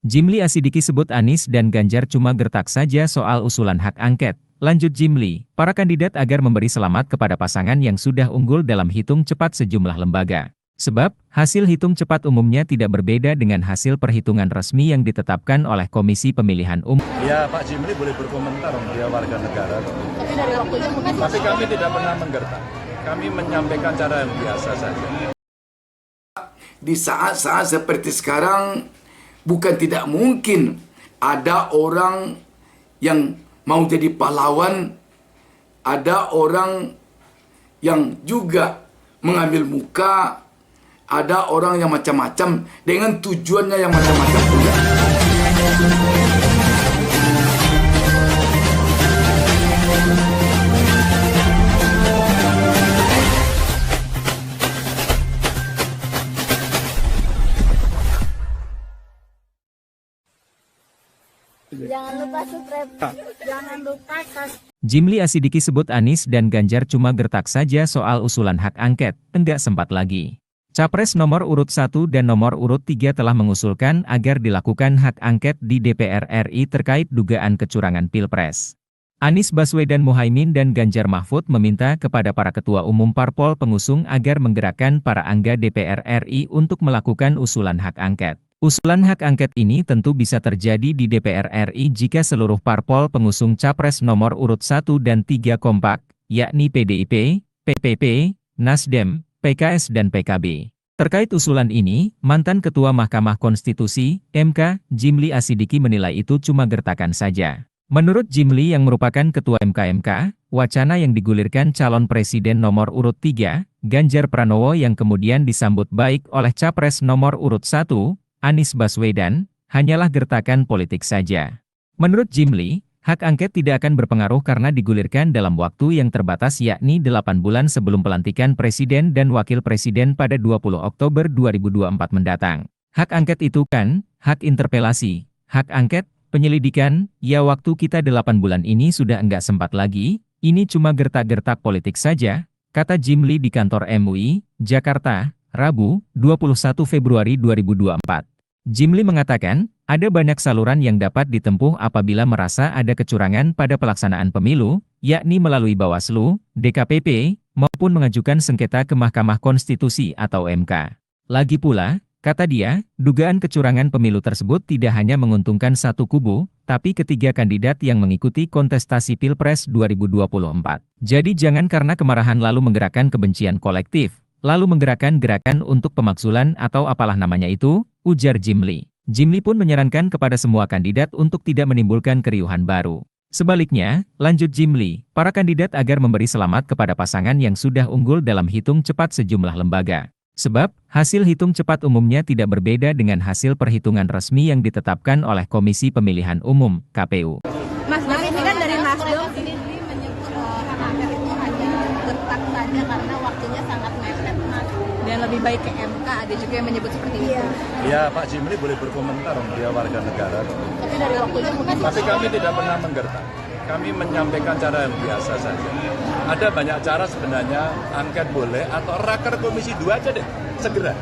Jimli Asidiki sebut Anies dan Ganjar cuma gertak saja soal usulan hak angket. Lanjut Jimli, para kandidat agar memberi selamat kepada pasangan yang sudah unggul dalam hitung cepat sejumlah lembaga. Sebab, hasil hitung cepat umumnya tidak berbeda dengan hasil perhitungan resmi yang ditetapkan oleh Komisi Pemilihan Umum. Ya, Pak Jimli boleh berkomentar, dia warga negara. Tapi dari waktunya mungkin... Tapi kami tidak pernah menggertak. Kami menyampaikan cara yang biasa saja. Di saat-saat seperti sekarang, bukan tidak mungkin ada orang yang mau jadi pahlawan, ada orang yang juga mengambil muka, ada orang yang macam-macam dengan tujuannya yang macam-macam juga. Jangan lupa subscribe. Jangan lupa subscribe. Jimli Asidiki sebut Anies dan Ganjar cuma gertak saja soal usulan hak angket, enggak sempat lagi. Capres nomor urut 1 dan nomor urut 3 telah mengusulkan agar dilakukan hak angket di DPR RI terkait dugaan kecurangan Pilpres. Anies Baswedan Muhaimin dan Ganjar Mahfud meminta kepada para ketua umum parpol pengusung agar menggerakkan para anggota DPR RI untuk melakukan usulan hak angket. Usulan hak angket ini tentu bisa terjadi di DPR RI jika seluruh parpol pengusung capres nomor urut 1 dan 3 kompak, yakni PDIP, PPP, Nasdem, PKS dan PKB. Terkait usulan ini, mantan Ketua Mahkamah Konstitusi, MK, Jimli Asidiki menilai itu cuma gertakan saja. Menurut Jimli yang merupakan Ketua MK, wacana yang digulirkan calon presiden nomor urut 3, Ganjar Pranowo yang kemudian disambut baik oleh capres nomor urut 1, Anies Baswedan, hanyalah gertakan politik saja. Menurut Jimli, hak angket tidak akan berpengaruh karena digulirkan dalam waktu yang terbatas yakni 8 bulan sebelum pelantikan Presiden dan Wakil Presiden pada 20 Oktober 2024 mendatang. Hak angket itu kan, hak interpelasi, hak angket, penyelidikan, ya waktu kita 8 bulan ini sudah enggak sempat lagi, ini cuma gertak-gertak politik saja, kata Jimli di kantor MUI, Jakarta, Rabu, 21 Februari 2024. Jimli mengatakan, ada banyak saluran yang dapat ditempuh apabila merasa ada kecurangan pada pelaksanaan pemilu, yakni melalui Bawaslu, DKPP, maupun mengajukan sengketa ke Mahkamah Konstitusi atau MK. Lagi pula, kata dia, dugaan kecurangan pemilu tersebut tidak hanya menguntungkan satu kubu, tapi ketiga kandidat yang mengikuti kontestasi Pilpres 2024. Jadi jangan karena kemarahan lalu menggerakkan kebencian kolektif, lalu menggerakkan gerakan untuk pemakzulan atau apalah namanya itu, ujar Jimli. Jimli pun menyarankan kepada semua kandidat untuk tidak menimbulkan keriuhan baru. Sebaliknya, lanjut Jimli, para kandidat agar memberi selamat kepada pasangan yang sudah unggul dalam hitung cepat sejumlah lembaga. Sebab, hasil hitung cepat umumnya tidak berbeda dengan hasil perhitungan resmi yang ditetapkan oleh Komisi Pemilihan Umum, KPU. Mas, tapi ini kan dari Nasdem sendiri menyebut hak angket itu hanya gertak saja karena waktunya sangat mepet, Mas. Dan lebih baik ke MK, ada juga yang menyebut seperti itu. Ya, Pak Jimli boleh berkomentar, dia warga negara. Tapi dari waktunya mungkin... Tapi kami tidak pernah menggertak. Kami menyampaikan cara yang biasa saja. Ada banyak cara sebenarnya, angket boleh, atau raker komisi 2 aja deh, segera.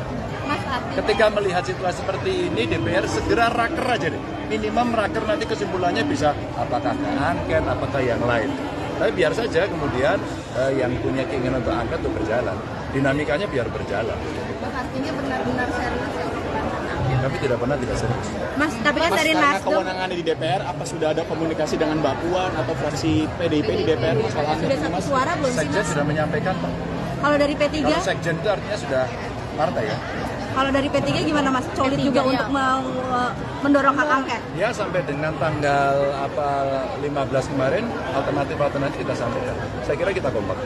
Mas, Ketika melihat situasi seperti ini, DPR segera raker aja deh. Minimum raker nanti kesimpulannya bisa apakah angket, apakah yang lain. Tapi biar saja kemudian yang punya keinginan untuk angket itu berjalan. Dinamikanya biar berjalan. Mas, artinya benar-benar serius ya untuk angket. Kami tidak pernah tidak serius. Mas, tapi kan dari karena Nasdem... kewenangannya di DPR, apa sudah ada komunikasi dengan Mbak Puan atau fraksi PDIP di DPR soal angket Sudah ini, satu Mas? suara belum sih, Sekjen Mas? sudah menyampaikan, Pak. Kalau dari P3? Kalau sekjen itu artinya sudah partai ya. Kalau dari P3 gimana, Mas? Solid juga untuk mendorong hak angket? Ya sampai dengan tanggal 15 kemarin, alternatif kita sampaikan. Saya kira kita kompak.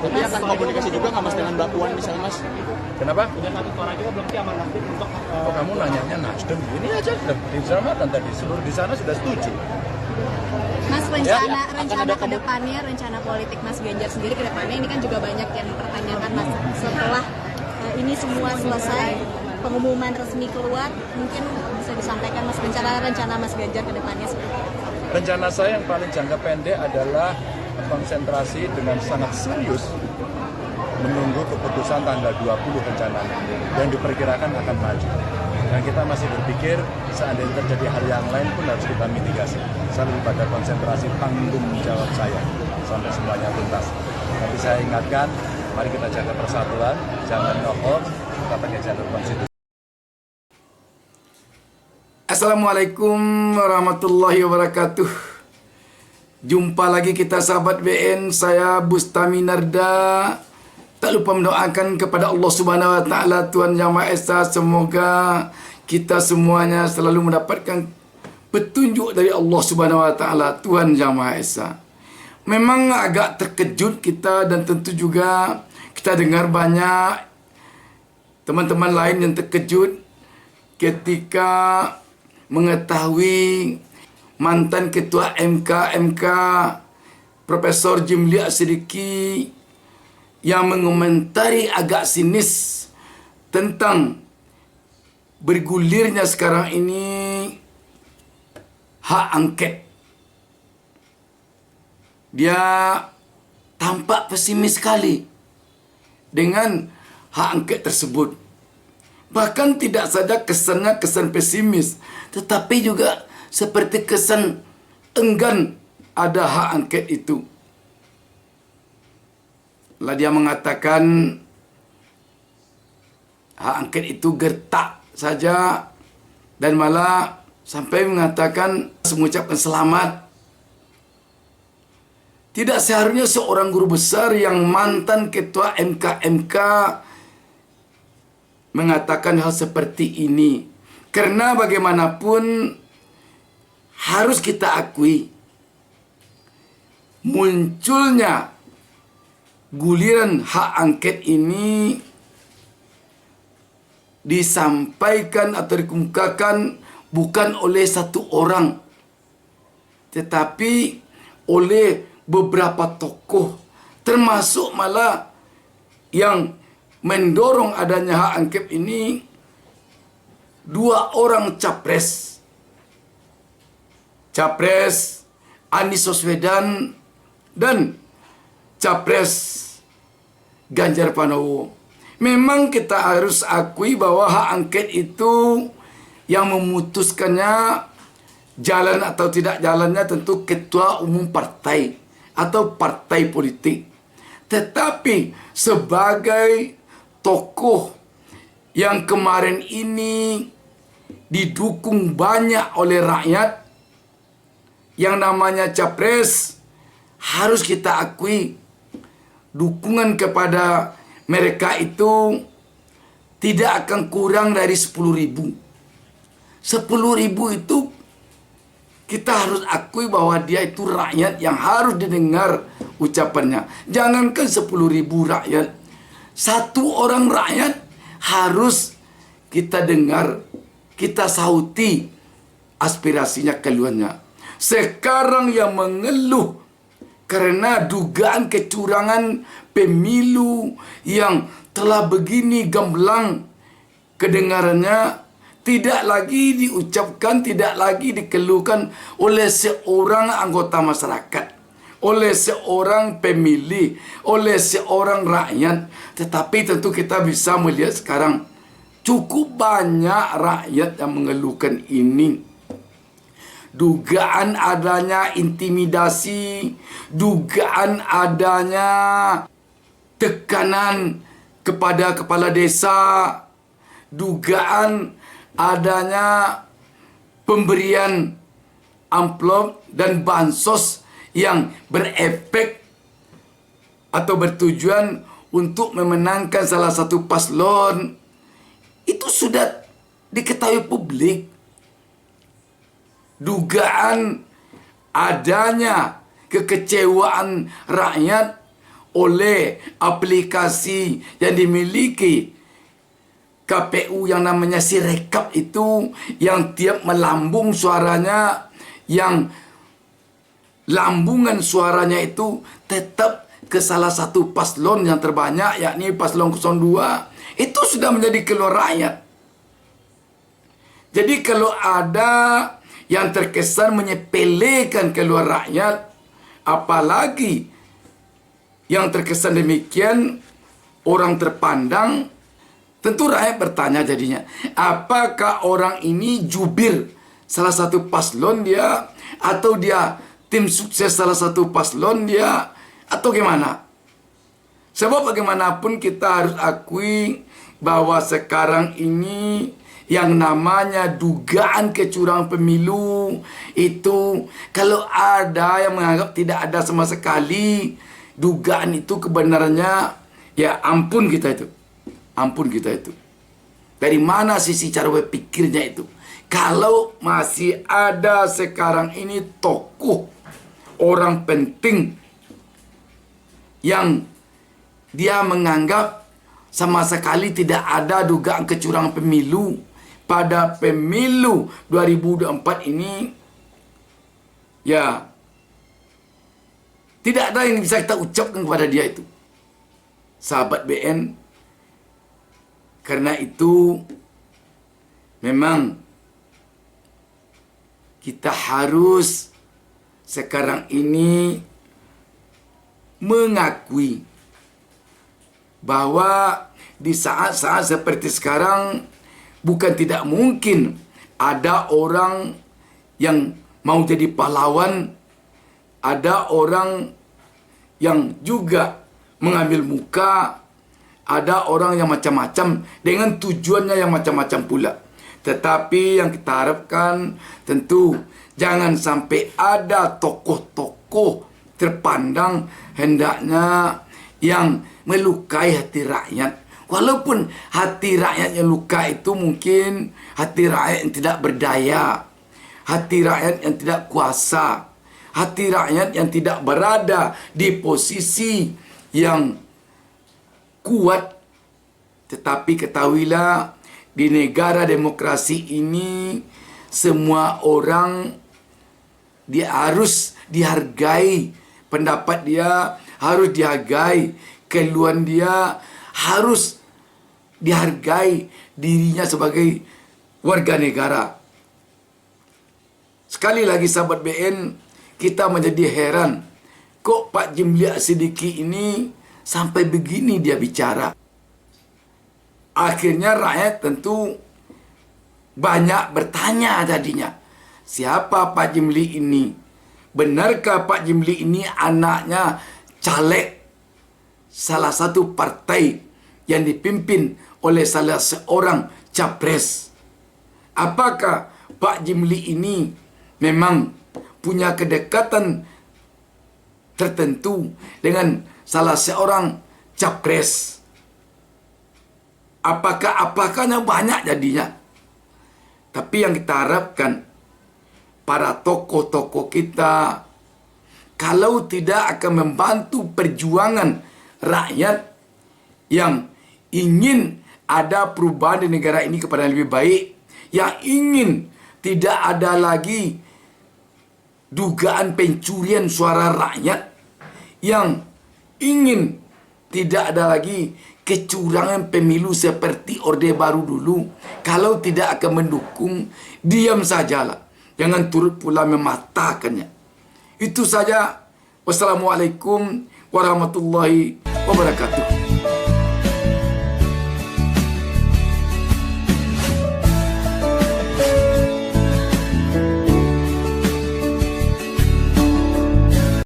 Tapi akan komunikasi juga nggak Mas dengan Mbak Puan misalnya, Mas? Kenapa? Punya satu suara juga belum sih aman Nasdem untuk... Oh, kamu nanyanya Nasdem, ini aja sudah disamakan tadi, seluruh di sana sudah setuju. Mas, Ya, rencana ke depannya, rencana politik Mas Ganjar sendiri ke depannya, ini kan juga banyak yang mempertanyakan, Mas, setelah ini semua selesai, pengumuman resmi keluar, mungkin bisa disampaikan, Mas, rencana Mas Ganjar ke depannya seperti apa? Rencana saya yang paling jangka pendek adalah konsentrasi dengan sangat serius menunggu keputusan tanggal 20 rencananya dan diperkirakan akan maju. Dan kita masih berpikir seandainya terjadi hal yang lain pun harus kita mitigasi. Saya lebih pada konsentrasi tanggung jawab saya sampai semuanya tuntas. Tapi saya ingatkan, mari kita jaga persatuan, jangan ngokok, kita pakai jalur konstitusi. Assalamualaikum warahmatullahi wabarakatuh. Jumpa lagi kita sahabat BN, saya Bustami Narda. Tak lupa mendoakan kepada Allah Subhanahu wa taala, Tuhan Yang Maha Esa, semoga kita semuanya selalu mendapatkan petunjuk dari Allah Subhanahu wa taala, Tuhan Yang Maha Esa. Memang agak terkejut kita, dan tentu juga kita dengar banyak teman-teman lain yang terkejut ketika mengetahui mantan Ketua MK Profesor Jimli Asyidiki yang mengomentari agak sinis tentang bergulirnya sekarang ini hak angket. Dia tampak pesimis sekali dengan hak angket tersebut. Bahkan tidak saja kesannya kesan pesimis, tetapi juga seperti kesan enggan ada hak angket itu. Lah dia mengatakan hak angket itu gertak saja, dan malah sampai mengatakan mengucapkan selamat. Tidak seharusnya seorang guru besar yang mantan ketua MK mengatakan hal seperti ini. Karena bagaimanapun harus kita akui, munculnya guliran hak angket ini disampaikan atau dikemukakan bukan oleh satu orang, tetapi oleh beberapa tokoh, termasuk malah yang mendorong adanya hak angket ini 2 orang capres. Capres Anies Baswedan dan Capres Ganjar Pranowo. Memang kita harus akui bahwa hak angket itu yang memutuskannya jalan atau tidak jalannya tentu ketua umum partai atau partai politik. Tetapi sebagai tokoh yang kemarin ini didukung banyak oleh rakyat, yang namanya capres, harus kita akui dukungan kepada mereka itu tidak akan kurang dari 10.000. 10.000 itu kita harus akui bahwa dia itu rakyat yang harus didengar ucapannya. Jangankan 10.000 rakyat, 1 orang rakyat harus kita dengar, kita sauti aspirasinya, keluhannya. Sekarang yang mengeluh karena dugaan kecurangan pemilu yang telah begini gamblang kedengarannya, tidak lagi diucapkan, tidak lagi dikeluhkan oleh seorang anggota masyarakat, oleh seorang pemilih, oleh seorang rakyat. Tetapi tentu kita bisa melihat sekarang cukup banyak rakyat yang mengeluhkan ini. Dugaan adanya intimidasi, dugaan adanya tekanan kepada kepala desa, dugaan adanya pemberian amplop dan bansos yang berefek atau bertujuan untuk memenangkan salah satu paslon, itu sudah diketahui publik. Dugaan adanya kekecewaan rakyat oleh aplikasi yang dimiliki KPU yang namanya Sirekap itu, yang tiap melambung suaranya, yang lambungan suaranya itu tetap ke salah satu paslon yang terbanyak, yakni paslon 02, itu sudah menjadi keluar rakyat. Jadi kalau ada yang terkesan menyepelekan keluar rakyat, apalagi yang terkesan demikian orang terpandang, Tentu rakyat bertanya jadinya, apakah orang ini jubir salah satu paslon dia, atau dia tim sukses salah satu paslon dia, atau gimana? Sebab bagaimanapun kita harus akui bahwa sekarang ini yang namanya dugaan kecurangan pemilu itu, kalau ada yang menganggap tidak ada sama sekali dugaan itu, kebenarannya ya ampun kita itu. Ampun kita itu. Dari mana sisi cara berpikirnya itu? Kalau masih ada sekarang ini tokoh orang penting yang dia menganggap sama sekali tidak ada dugaan kecurangan pemilu pada pemilu 2024 ini, ya tidak ada yang bisa kita ucapkan kepada dia itu. Sahabat BN, karena itu memang kita harus sekarang ini mengakui bahwa di saat-saat seperti sekarang bukan tidak mungkin ada orang yang mau jadi pahlawan, ada orang yang juga mengambil muka, ada orang yang macam-macam dengan tujuannya yang macam-macam pula. Tetapi yang kita harapkan tentu jangan sampai ada tokoh-tokoh terpandang hendaknya yang melukai hati rakyat. Walaupun hati rakyat yang luka itu mungkin hati rakyat yang tidak berdaya, hati rakyat yang tidak kuasa, hati rakyat yang tidak berada di posisi yang kuat. Tetapi ketahuilah, di negara demokrasi ini semua orang dia harus dihargai, pendapat dia harus dihargai, keluhan dia harus dihargai, dirinya sebagai warga negara. Sekali lagi sahabat BN, kita menjadi heran, kok Pak Jimli Asidiki ini sampai begini dia bicara. Akhirnya rakyat tentu banyak bertanya tadinya, siapa Pak Jimli ini? Benarkah Pak Jimli ini anaknya caleg salah satu partai yang dipimpin oleh salah seorang capres? Apakah Pak Jimli ini memang punya kedekatan tertentu dengan salah seorang capres? Apakahnya banyak jadinya? Tapi yang kita harapkan, para tokoh-tokoh kita, kalau tidak akan membantu perjuangan rakyat yang ingin ada perubahan di negara ini kepada yang lebih baik, yang ingin tidak ada lagi dugaan pencurian suara rakyat, yang ingin tidak ada lagi kecurangan pemilu seperti Orde Baru dulu, kalau tidak akan mendukung, diam sajalah. Jangan turut pula mematahkannya. Itu saja. Wassalamualaikum warahmatullahi wabarakatuh.